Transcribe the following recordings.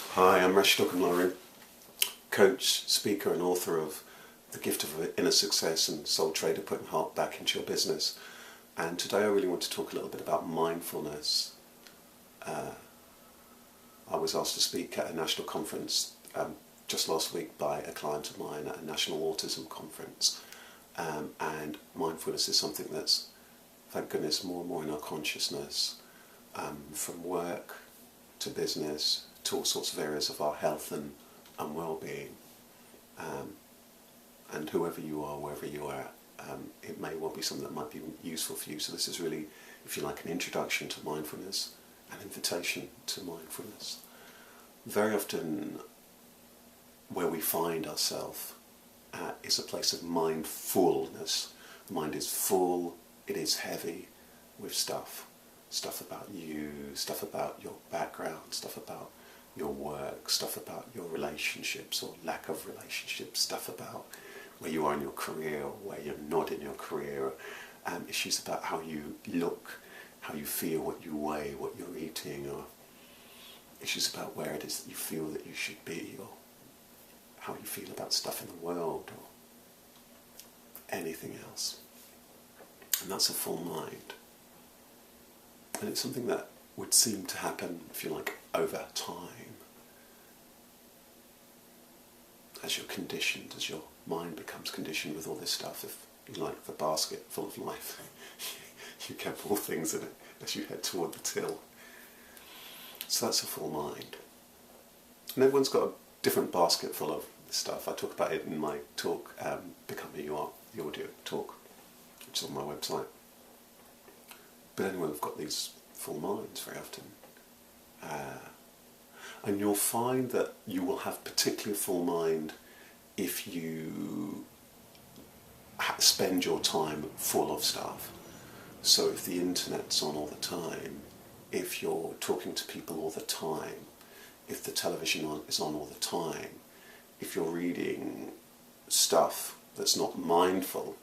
Hi, I'm Rasheed Ogunlaru, coach, speaker and author of The Gift of Inner Success and Soul Trader Putting Heart Back into Your Business. And today I really want to talk a little bit about mindfulness. I was asked to speak at a national conference just last week by a client of mine at a national autism conference. And mindfulness is something that's, thank goodness, more and more in our consciousness, from work to business to all sorts of areas of our health and well-being. And whoever you are, wherever you are, it may well be something that might be useful for you. So this is really, if you like, an introduction to mindfulness, an invitation to mindfulness. Very often where we find ourselves is a place of mindfulness. The mind is full, it is heavy with stuff about you, stuff about your background, stuff about your work, stuff about your relationships or lack of relationships, stuff about where you are in your career or where you're not in your career, issues about how you look, how you feel, what you weigh, what you're eating, or issues about where it is that you feel that you should be, or how you feel about stuff in the world, or anything else. And that's a full mind. And it's something that would seem to happen, if you like, over time. As you're conditioned, as your mind becomes conditioned with all this stuff, if you like the basket full of life, you get more things in it as you head toward the till. So that's a full mind. And everyone's got a different basket full of this stuff. I talk about it in my talk, Become Who You Are, the audio talk, which is on my website. But anyway, we've got these full minds very often. And you'll find that you will have particularly a full mind if you spend your time full of stuff. So if the internet's on all the time, if you're talking to people all the time, if the television is on all the time, if you're reading stuff that's not mindful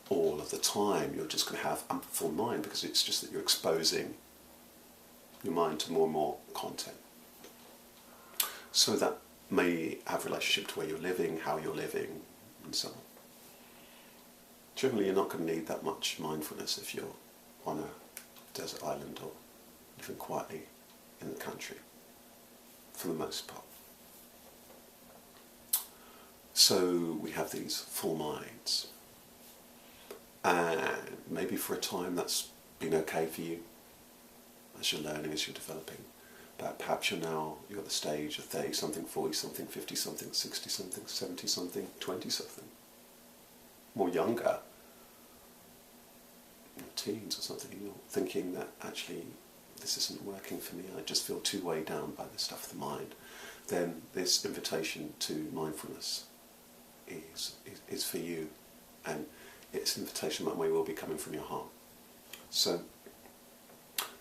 all of the time, you're just going to have a full mind, because it's just that you're exposing your mind to more and more content. So that may have relationship to where you're living, how you're living, and so on. Generally, you're not going to need that much mindfulness if you're on a desert island or living quietly in the country, for the most part. So we have these full minds. And maybe for a time that's been okay for you as you're learning, as you're developing. But perhaps you're at the stage of 30-something, 40-something, 50-something, 60-something, 70-something, 20-something. More younger, teens or something, and you're thinking that actually this isn't working for me, I just feel too weighed down by the stuff of the mind. Then this invitation to mindfulness is for you. And it's an invitation that may well be coming from your heart. So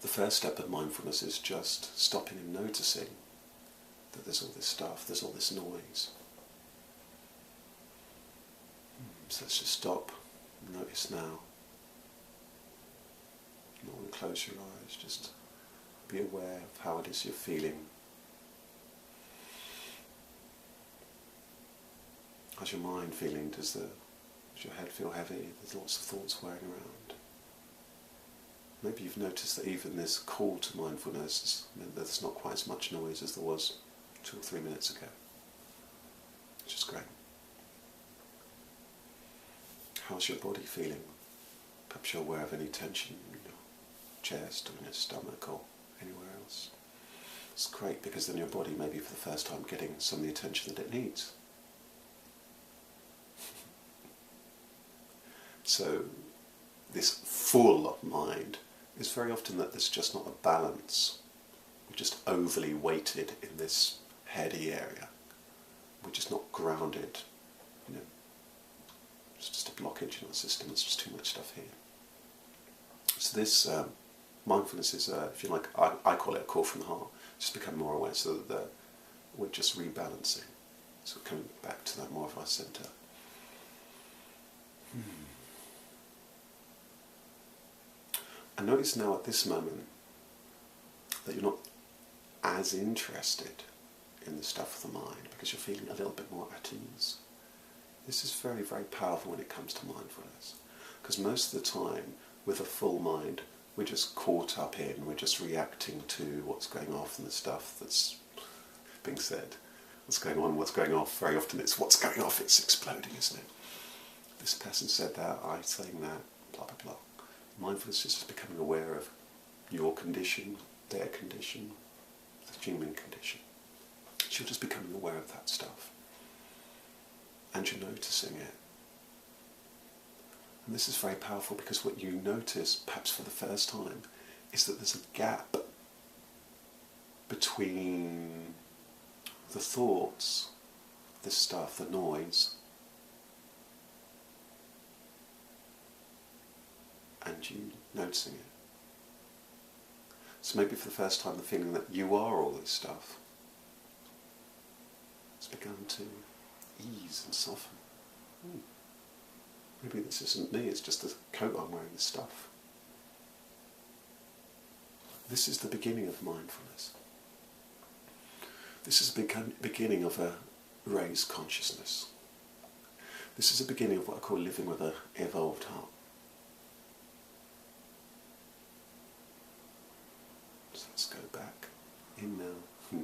the first step of mindfulness is just stopping and noticing that there's all this stuff, there's all this noise. So let's just stop, notice now. You don't want to close your eyes, just be aware of how it is you're feeling. How's your mind feeling? Does your head feel heavy? There's lots of thoughts whirring around. Maybe you've noticed that even this call to mindfulness meant that there's not quite as much noise as there was 2 or 3 minutes ago, which is great. How's your body feeling? Perhaps you're aware of any tension in your chest or in your stomach or anywhere else. It's great, because then your body may be for the first time getting some of the attention that it needs. So this full mind is very often that there's just not a balance. We're just overly weighted in this heady area. We're just not grounded. It's just a blockage in our system. It's just too much stuff here. So this mindfulness is, if you like, I call it a call from the heart. Just become more aware, so that we're just rebalancing. So we're coming back to that more of our centre. And notice now at this moment that you're not as interested in the stuff of the mind because you're feeling a little bit more at ease. This is very, very powerful when it comes to mindfulness, because most of the time with a full mind we're just caught up in, we're just reacting to what's going off and the stuff that's being said. What's going on, what's going off, very often it's what's going off, it's exploding, isn't it? This person said that, I'm saying that, blah blah blah. Mindfulness is just becoming aware of your condition, their condition, the human condition. So you're just becoming aware of that stuff. And you're noticing it. And this is very powerful because what you notice, perhaps for the first time, is that there's a gap between the thoughts, this stuff, the noise, and you noticing it. So maybe for the first time the feeling that you are all this stuff has begun to ease and soften. Maybe this isn't me, it's just the coat I'm wearing, this stuff. This is the beginning of mindfulness. This is the beginning of a raised consciousness. This is the beginning of what I call living with an evolved heart. So let's go back in now.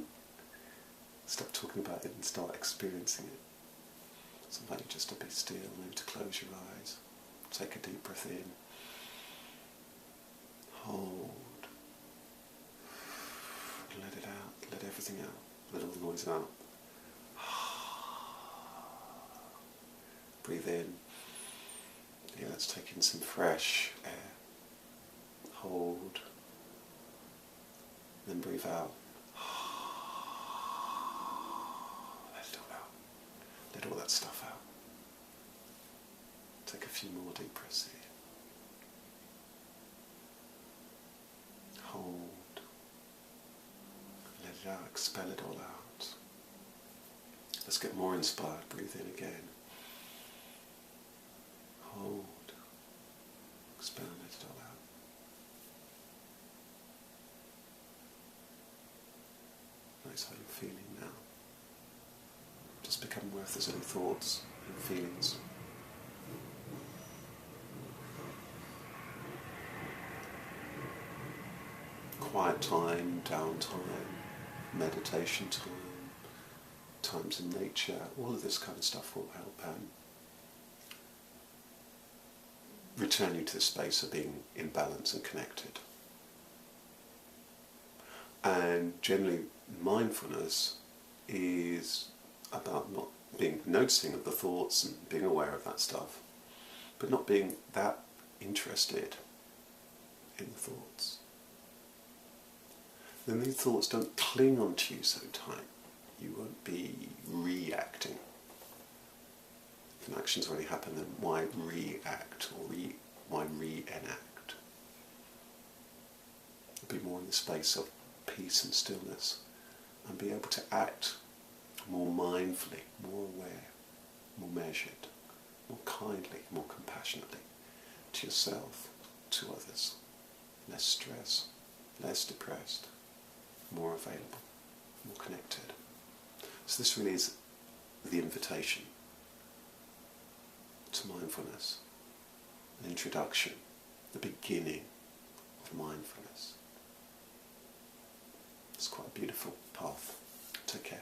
Stop talking about it and start experiencing it. So I invite you just to be still, maybe to close your eyes. Take a deep breath in. Hold. Let it out. Let everything out. Let all the noise out. Breathe in. Yeah, let's take in some fresh air. Hold. Then breathe out. Let it all out. Let all that stuff out. Take a few more deep breaths in. Hold. Let it out. Expel it all out. Let's get more inspired. Breathe in again. Hold. Expel and let it all out. Notice how you're feeling now. Just become aware if there's any thoughts and feelings. Quiet time, downtime, meditation time, times in nature, all of this kind of stuff will help return you to the space of being in balance and connected. And generally, mindfulness is about not being noticing of the thoughts and being aware of that stuff, but not being that interested in the thoughts. Then these thoughts don't cling onto you so tight. You won't be reacting. If an action's already happened, then why react or why re-enact? Be more in the space of peace and stillness and be able to act more mindfully, more aware, more measured, more kindly, more compassionately to yourself, to others. Less stress, less depressed, more available, more connected. So this really is the invitation to mindfulness, an introduction, the beginning of mindfulness. It's quite a beautiful path. Take care.